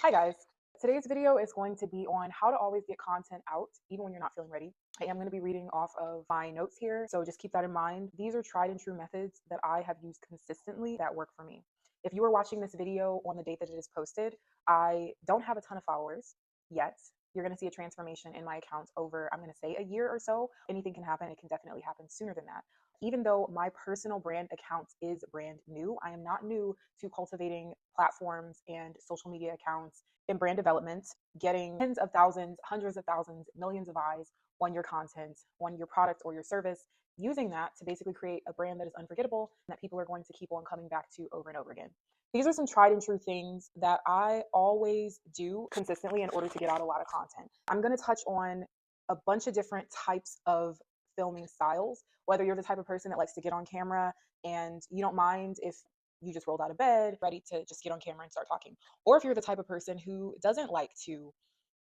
Hi guys. Today's video is going to be on how to always get content out even when you're not feeling ready. I am going to be reading off of my notes here, so just keep that in mind. These are tried and true methods that I have used consistently that work for me. If you are watching this video on the date that it is posted, I don't have a ton of followers yet. You're going to see a transformation in my accounts over, I'm going to say, a year or so. Anything can happen. It can definitely happen sooner than that. Even though my personal brand account is brand new, I am not new to cultivating platforms and social media accounts in brand development, getting tens of thousands, hundreds of thousands, millions of eyes on your content, on your product or your service, using that to basically create a brand that is unforgettable and that people are going to keep on coming back to over and over again. These are some tried and true things that I always do consistently in order to get out a lot of content. I'm going to touch on a bunch of different types of filming styles, whether you're the type of person that likes to get on camera and you don't mind if you just rolled out of bed, ready to just get on camera and start talking, or if you're the type of person who doesn't like to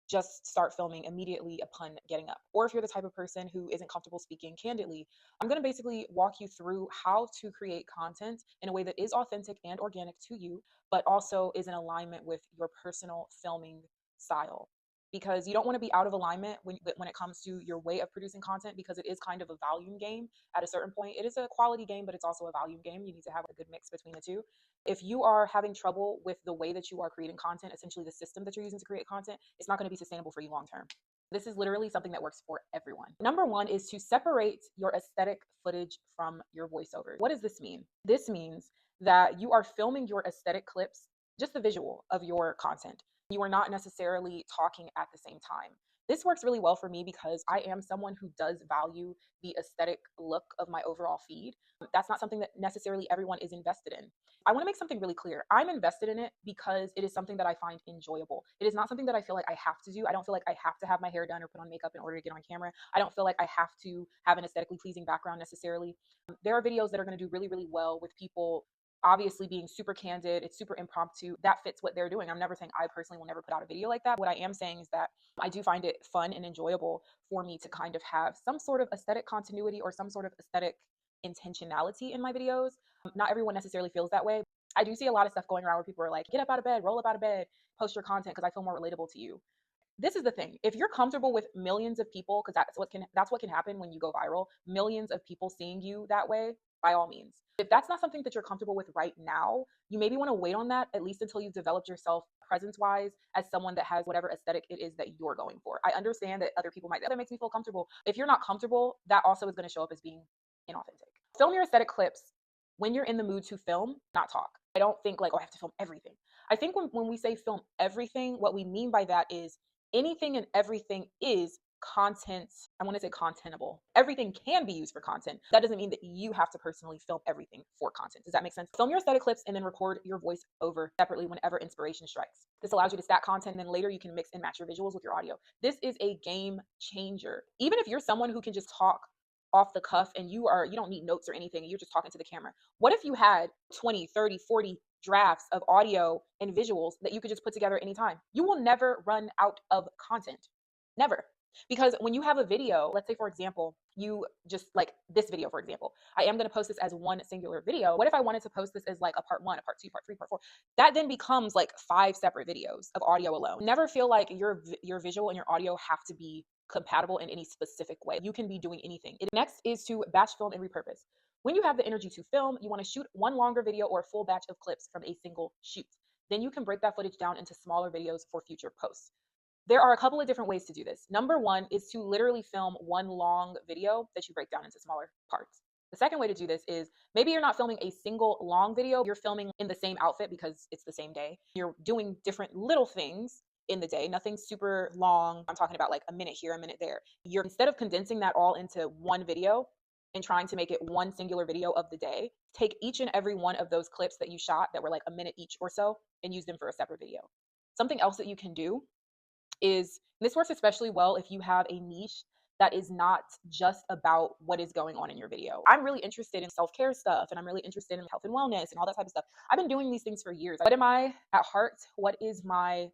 just start filming immediately upon getting up, or if you're the type of person who isn't comfortable speaking candidly. I'm going to basically walk you through how to create content in a way that is authentic and organic to you, but also is in alignment with your personal filming style, because you don't want to be out of alignment when it comes to your way of producing content, because it is kind of a volume game. At a certain point, it is a quality game, but it's also a volume game. You need to have a good mix between the two. If you are having trouble with the way that you are creating content, essentially the system that you're using to create content, it's not going to be sustainable for you long term. This is literally something that works for everyone. Number one is to separate your aesthetic footage from your voiceover. What does this mean? This means that you are filming your aesthetic clips, just the visual of your content. You are not necessarily talking at the same time. This works really well for me because I am someone who does value the aesthetic look of my overall feed. That's not something that necessarily everyone is invested in. I want to make something really clear. I'm invested in it because it is something that I find enjoyable. It is not something that I feel like I have to do. I don't feel like I have to have my hair done or put on makeup in order to get on camera. I don't feel like I have to have an aesthetically pleasing background necessarily. There are videos that are going to do really, really well with people obviously being super candid. It's super impromptu. That fits what they're doing. I'm never saying I personally will never put out a video like that. What I am saying is that I do find it fun and enjoyable for me to kind of have some sort of aesthetic continuity or some sort of aesthetic intentionality in my videos. Not everyone necessarily feels that way. I do see a lot of stuff going around where people are like, get up out of bed, roll up out of bed, post your content because I feel more relatable to you. This is the thing. If you're comfortable with millions of people, because that's what can happen when you go viral, millions of people seeing you that way, by all means. If that's not something that you're comfortable with right now, you maybe want to wait on that at least until you've developed yourself presence-wise as someone that has whatever aesthetic it is that you're going for. I understand that other people might, that makes me feel comfortable. If you're not comfortable, that also is going to show up as being inauthentic. Film your aesthetic clips when you're in the mood to film, not talk. I don't think like, oh, I have to film everything. I think when we say film everything, what we mean by that is anything and everything is content. I want to say contentable. Everything can be used for content. That doesn't mean that you have to personally film everything for content. Does that make sense? Film your aesthetic clips and then record your voice over separately whenever inspiration strikes. This allows you to stack content and then later you can mix and match your visuals with your audio. This is a game changer. Even if you're someone who can just talk off the cuff and you don't need notes or anything and you're just talking to the camera. What if you had 20, 30, 40 drafts of audio and visuals that you could just put together anytime? You will never run out of content. Never. Because when you have a video, let's say, for example, you just like this video, for example, I am going to post this as one singular video. What if I wanted to post this as like a part 1, a part 2, part 3, part 4? That then becomes like 5 separate videos of audio alone. Never feel like your visual and your audio have to be compatible in any specific way. You can be doing anything. Next is to batch film and repurpose. When you have the energy to film, you want to shoot one longer video or a full batch of clips from a single shoot. Then you can break that footage down into smaller videos for future posts. There are a couple of different ways to do this. Number one is to literally film one long video that you break down into smaller parts. The second way to do this is maybe you're not filming a single long video, you're filming in the same outfit because it's the same day. You're doing different little things in the day, nothing super long. I'm talking about like a minute here, a minute there. You're, instead of condensing that all into one video and trying to make it one singular video of the day, take each and every one of those clips that you shot that were like a minute each or so and use them for a separate video. Something else that you can do is, this works especially well if you have a niche that is not just about what is going on in your video. I'm really interested in self-care stuff and I'm really interested in health and wellness and all that type of stuff. I've been doing these things for years. What am I at heart? What is my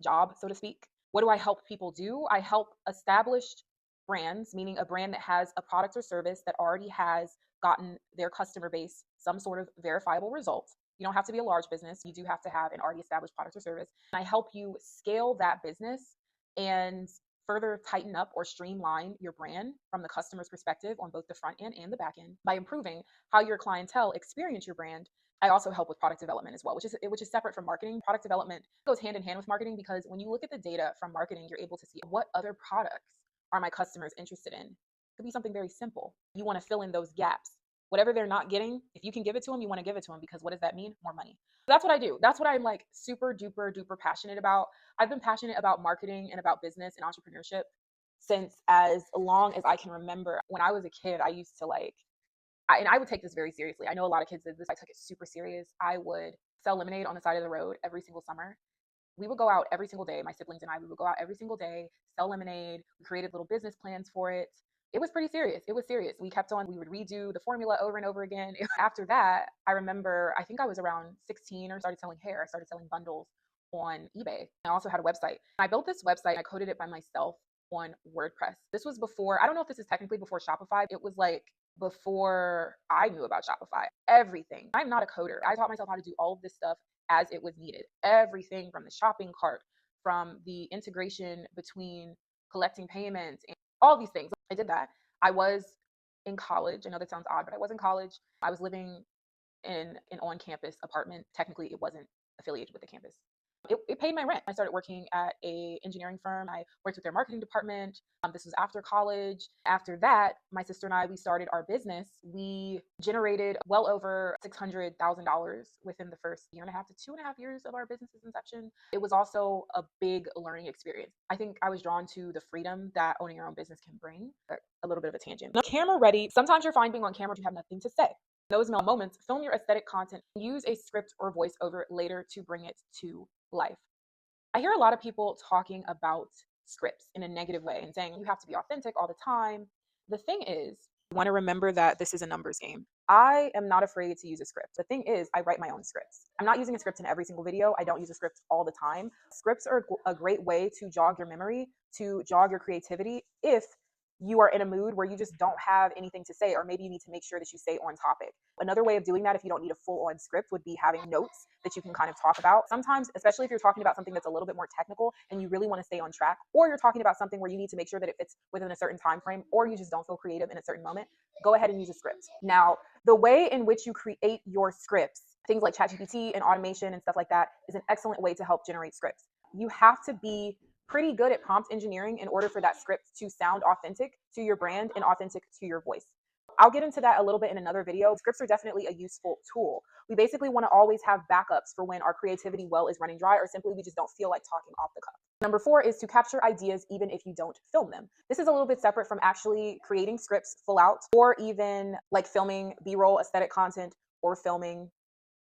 job, so to speak? What do I help people do? I help established brands, meaning a brand that has a product or service that already has gotten their customer base some sort of verifiable result. You don't have to be a large business. You do have to have an already established product or service. And I help you scale that business and further tighten up or streamline your brand from the customer's perspective on both the front end and the back end by improving how your clientele experience your brand. I also help with product development as well, which is separate from marketing. Product development goes hand in hand with marketing because when you look at the data from marketing, you're able to see what other products are my customers interested in. It could be something very simple. You want to fill in those gaps. Whatever they're not getting, if you can give it to them, you want to give it to them because what does that mean? More money. That's what I do. That's what I'm like super duper duper passionate about. I've been passionate about marketing and about business and entrepreneurship since as long as I can remember. When I was a kid, I used to and I would take this very seriously. I know a lot of kids did this. I took it super serious. I would sell lemonade on the side of the road every single summer. We would go out every single day. My siblings and I, we would go out every single day, sell lemonade. We created little business plans for it. It was pretty serious. It was serious. We kept on, we would redo the formula over and over again. After that, I remember, I think I was around 16 or started selling hair. I started selling bundles on eBay. I also had a website. I built this website. I coded it by myself on WordPress. This was before, I don't know if this is technically before Shopify. It was like before I knew about Shopify. Everything. I'm not a coder. I taught myself how to do all of this stuff as it was needed. Everything from the shopping cart, from the integration between collecting payments and all these things. I did that. I was in college. I know that sounds odd, but I was in college. I was living in an on-campus apartment. Technically, it wasn't affiliated with the campus. It paid my rent. I started working at a engineering firm. I worked with their marketing department. This was after college. After that, my sister and I, we started our business. We generated well over $600,000 within the first year and a half to 2.5 years of our business's inception. It was also a big learning experience. I think I was drawn to the freedom that owning your own business can bring. A little bit of a tangent. Camera ready. Sometimes you're fine being on camera, you have nothing to say. Those moments, film your aesthetic content, use a script or voiceover later to bring it to life. I hear a lot of people talking about scripts in a negative way and saying you have to be authentic all the time. The thing is, you want to remember that this is a numbers game. I am not afraid to use a script. The thing is, I write my own scripts. I'm not using a script in every single video. I don't use a script all the time. Scripts are a great way to jog your memory, to jog your creativity if you are in a mood where you just don't have anything to say, or maybe you need to make sure that you stay on topic. Another way of doing that, if you don't need a full-on script, would be having notes that you can kind of talk about. Sometimes, especially if you're talking about something that's a little bit more technical and you really want to stay on track, or you're talking about something where you need to make sure that it fits within a certain time frame, or you just don't feel creative in a certain moment, go ahead and use a script. Now, the way in which you create your scripts, things like ChatGPT and automation and stuff like that, is an excellent way to help generate scripts. You have to be pretty good at prompt engineering in order for that script to sound authentic to your brand and authentic to your voice. I'll get into that a little bit in another video. Scripts are definitely a useful tool. We basically want to always have backups for when our creativity well is running dry, or simply we just don't feel like talking off the cuff. Number 4 is to capture ideas even if you don't film them. This is a little bit separate from actually creating scripts full out, or even like filming B-roll aesthetic content, or filming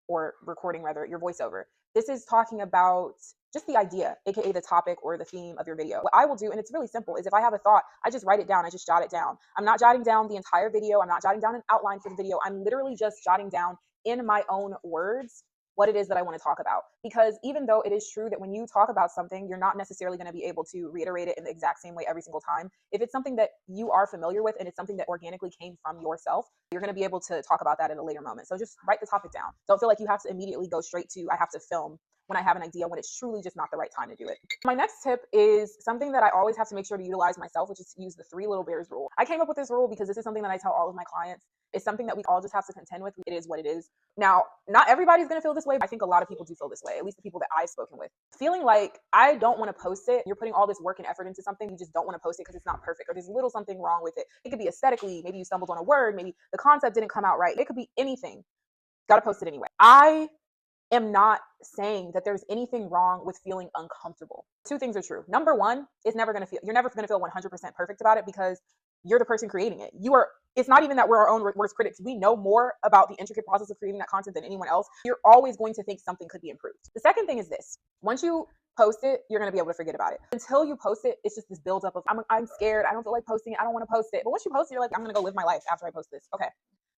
or recording rather your voiceover. This is talking about just the idea, aka the topic or the theme of your video. What I will do, and it's really simple, is if I have a thought, I just write it down. I just jot it down. I'm not jotting down the entire video. I'm not jotting down an outline for the video. I'm literally just jotting down in my own words what it is that I want to talk about. Because even though it is true that when you talk about something, you're not necessarily going to be able to reiterate it in the exact same way every single time. If it's something that you are familiar with and it's something that organically came from yourself, you're going to be able to talk about that at a later moment. So just write the topic down. Don't feel like you have to immediately go straight to, I have to film when I have an idea, when it's truly just not the right time to do it. My next tip is something that I always have to make sure to utilize myself, which is to use the 3 little bears rule. I came up with this rule because this is something that I tell all of my clients. It's something that we all just have to contend with. It is what it is. Now, not everybody's going to feel this way, but I think a lot of people do feel this way, at least the people that I've spoken with. Feeling like I don't want to post it. You're putting all this work and effort into something. You just don't want to post it because it's not perfect, or there's a little something wrong with it. It could be aesthetically. Maybe you stumbled on a word. Maybe the concept didn't come out right. It could be anything. Got to post it anyway. I am not saying that there's anything wrong with feeling uncomfortable. 2 things are true. Number 1, you're never going to feel 100% perfect about it because you're the person creating it. It's not even that we're our own worst critics. We know more about the intricate process of creating that content than anyone else. You're always going to think something could be improved. The second thing is this. Once you post it, you're going to be able to forget about it. Until you post it, it's just this buildup of, I'm scared. I don't feel like posting it. I don't want to post it. But once you post it, you're like, I'm going to go live my life after I post this. Okay.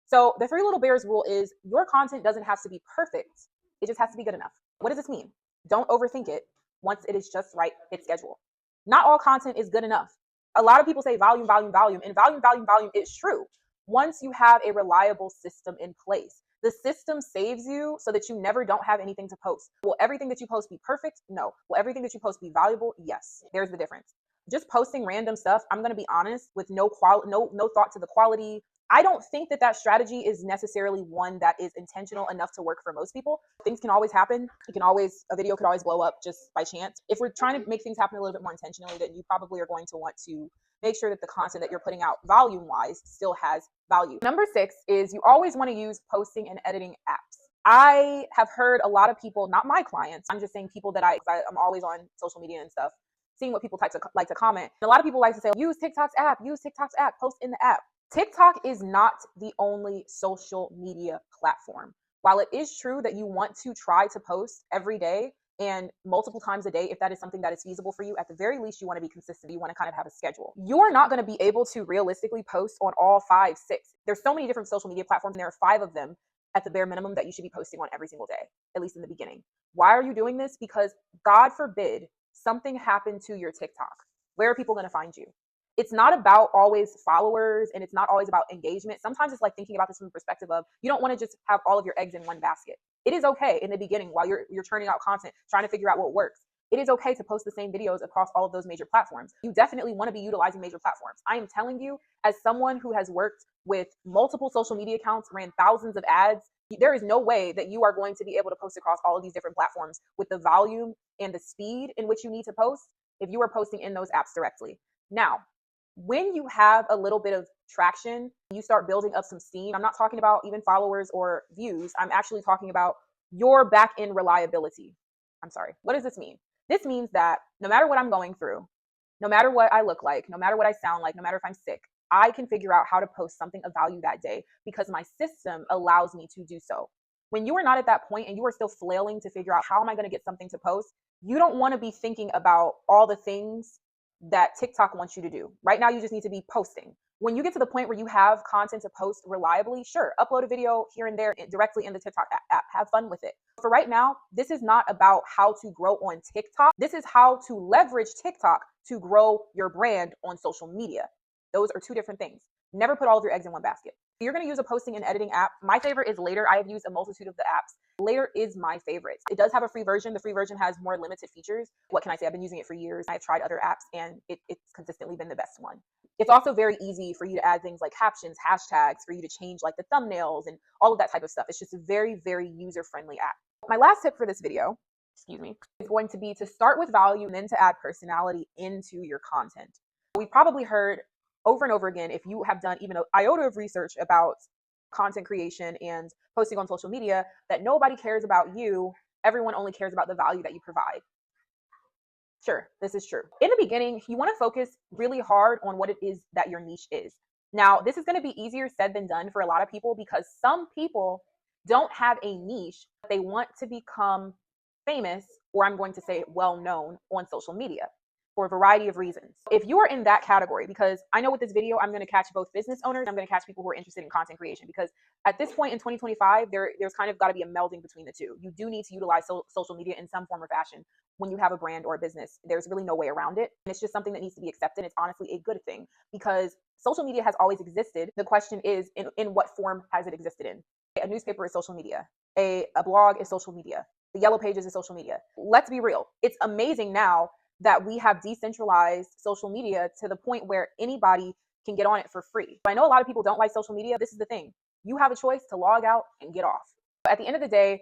So the 3 little bears rule is your content doesn't have to be perfect. It just has to be good enough. What does this mean? Don't overthink it. Once it is just right, hit schedule. Not all content is good enough. A lot of people say volume, volume, volume, and volume, volume, volume is true. Once you have a reliable system in place, The system saves you so that you never don't have anything to post. Will everything that you post be perfect? No. Will everything that you post be valuable? Yes. There's the difference. Just posting random stuff, I'm going to be honest, with no thought to the quality. I don't think that strategy is necessarily one that is intentional enough to work for most people. Things can always happen. A video could always blow up just by chance. If we're trying to make things happen a little bit more intentionally, then you probably are going to want to make sure that the content that you're putting out volume wise still has value. Number 6 is you always want to use posting and editing apps. I have heard a lot of people, not my clients, I'm just saying people that I'm always on social media and stuff, seeing what people like to comment. And a lot of people like to say, use TikTok's app, post in the app. TikTok is not the only social media platform. While it is true that you want to try to post every day and multiple times a day, if that is something that is feasible for you, at the very least, you want to be consistent. You want to kind of have a schedule. You're not going to be able to realistically post on all 5, 6. There's so many different social media platforms, and there are 5 of them at the bare minimum that you should be posting on every single day, at least in the beginning. Why are you doing this? Because God forbid something happened to your TikTok. Where are people going to find you? It's not about always followers, and it's not always about engagement. Sometimes it's like thinking about this from the perspective of you don't want to just have all of your eggs in one basket. It is okay in the beginning while you're churning out content, trying to figure out what works. It is okay to post the same videos across all of those major platforms. You definitely want to be utilizing major platforms. I am telling you, as someone who has worked with multiple social media accounts, ran thousands of ads, there is no way that you are going to be able to post across all of these different platforms with the volume and the speed in which you need to post if you are posting in those apps directly. Now, when you have a little bit of traction, you start building up some steam. I'm not talking about even followers or views. I'm actually talking about your back end reliability. I'm sorry. What does this mean? This means that no matter what I'm going through, no matter what I look like, no matter what I sound like, no matter if I'm sick, I can figure out how to post something of value that day because my system allows me to do so. When you are not at that point and you are still flailing to figure out how am I going to get something to post, you don't want to be thinking about all the things that TikTok wants you to do. Right now, you just need to be posting. When you get to the point where you have content to post reliably, sure, upload a video here and there directly in the TikTok app. Have fun with it. For right now, this is not about how to grow on TikTok. This is how to leverage TikTok to grow your brand on social media. Those are 2 different things. Never put all of your eggs in one basket. If you're going to use a posting and editing app, my favorite is Later. I have used a multitude of the apps. Later is my favorite. It does have a free version. The free version has more limited features. What can I say? I've been using it for years. I've tried other apps and it's consistently been the best one. It's also very easy for you to add things like captions, hashtags, for you to change like the thumbnails and all of that type of stuff. It's just a very, very user-friendly app. My last tip for this video, is going to be to start with value and then to add personality into your content. We've probably heard over and over again, if you have done even an iota of research about content creation and posting on social media, that nobody cares about you. Everyone only cares about the value that you provide. Sure, this is true. In the beginning, you want to focus really hard on what it is that your niche is. Now, this is going to be easier said than done for a lot of people because some people don't have a niche. They want to become famous, or I'm going to say well-known on social media, for a variety of reasons. If you are in that category, because I know with this video, I'm going to catch both business owners, I'm going to catch people who are interested in content creation, because at this point in 2025, there's kind of got to be a melding between the two. You do need to utilize social media in some form or fashion when you have a brand or a business. There's really no way around it. And it's just something that needs to be accepted. It's honestly a good thing because social media has always existed. The question is, in what form has it existed in? A newspaper is social media. A blog is social media. The yellow pages is social media. Let's be real. It's amazing now that we have decentralized social media to the point where anybody can get on it for free. I know a lot of people don't like social media. This is the thing. You have a choice to log out and get off. But at the end of the day,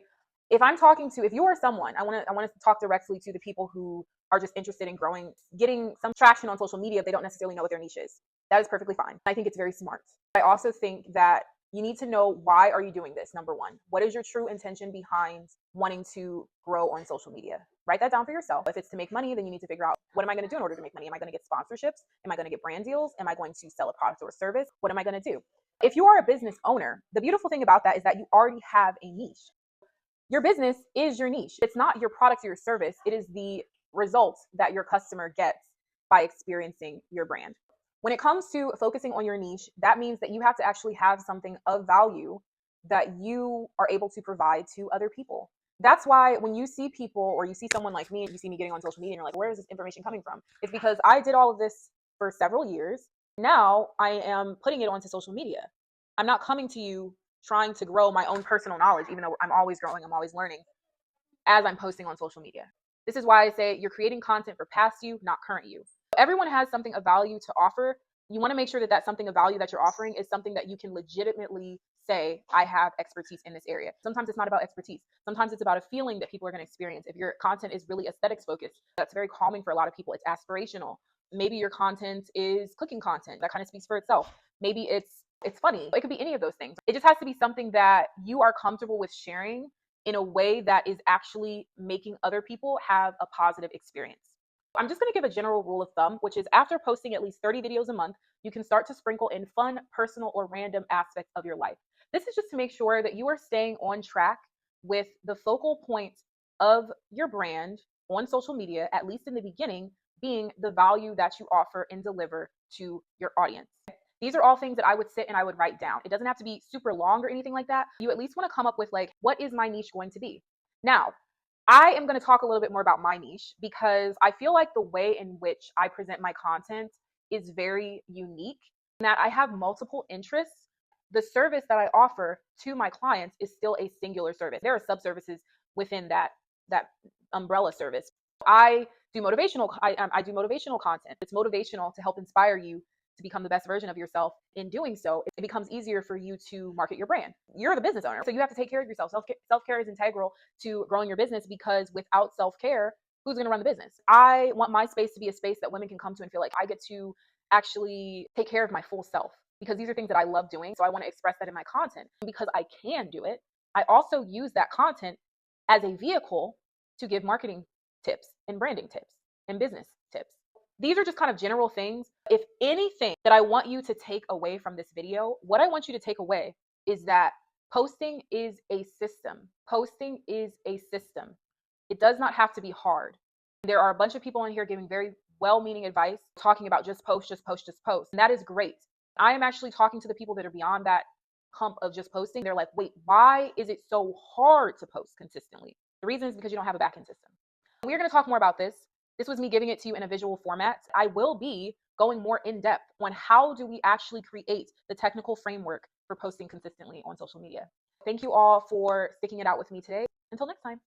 if you are someone, I want to talk directly to the people who are just interested in growing, getting some traction on social media. They don't necessarily know what their niche is. That is perfectly fine. I think it's very smart. I also think that you need to know, why are you doing this? Number one, what is your true intention behind wanting to grow on social media? Write that down for yourself. If it's to make money, then you need to figure out, what am I going to do in order to make money? Am I going to get sponsorships? Am I going to get brand deals? Am I going to sell a product or a service? What am I going to do? If you are a business owner, the beautiful thing about that is that you already have a niche. Your business is your niche. It's not your product or your service. It is the results that your customer gets by experiencing your brand. When it comes to focusing on your niche, that means that you have to actually have something of value that you are able to provide to other people. That's why when you see people, or you see someone like me and you see me getting on social media and you're like, where is this information coming from? It's because I did all of this for several years. Now I am putting it onto social media. I'm not coming to you trying to grow my own personal knowledge, even though I'm always growing, I'm always learning as I'm posting on social media. This is why I say you're creating content for past you, not current you. Everyone has something of value to offer. You want to make sure that that something of value that you're offering is something that you can legitimately say, I have expertise in this area. Sometimes it's not about expertise. Sometimes it's about a feeling that people are going to experience. If your content is really aesthetics focused, that's very calming for a lot of people. It's aspirational. Maybe your content is cooking content that kind of speaks for itself. Maybe it's funny. It could be any of those things. It just has to be something that you are comfortable with sharing in a way that is actually making other people have a positive experience. I'm just going to give a general rule of thumb, which is after posting at least 30 videos a month, you can start to sprinkle in fun, personal, or random aspects of your life. This is just to make sure that you are staying on track with the focal point of your brand on social media, at least in the beginning, being the value that you offer and deliver to your audience. These are all things that I would sit and I would write down. It doesn't have to be super long or anything like that. You at least want to come up with like, what is my niche going to be? Now, I am going to talk a little bit more about my niche because I feel like the way in which I present my content is very unique, in that I have multiple interests. The service that I offer to my clients is still a singular service. There are sub-services within that umbrella service. I do motivational content. It's motivational to help inspire you to become the best version of yourself. In doing so, it becomes easier for you to market your brand. You're the business owner, so you have to take care of yourself. Self-care is integral to growing your business, because without self-care, who's going to run the business? I want my space to be a space that women can come to and feel like I get to actually take care of my full self, because these are things that I love doing. So I want to express that in my content. And because I can do it, I also use that content as a vehicle to give marketing tips and branding tips and business tips. These are just kind of general things. If anything that I want you to take away from this video, what I want you to take away is that posting is a system. Posting is a system. It does not have to be hard. There are a bunch of people in here giving very well-meaning advice, talking about just post, just post, just post. And that is great. I am actually talking to the people that are beyond that hump of just posting. They're like, wait, why is it so hard to post consistently? The reason is because you don't have a backend system. We're going to talk more about this. This was me giving it to you in a visual format. I will be going more in depth on how do we actually create the technical framework for posting consistently on social media. Thank you all for sticking it out with me today. Until next time.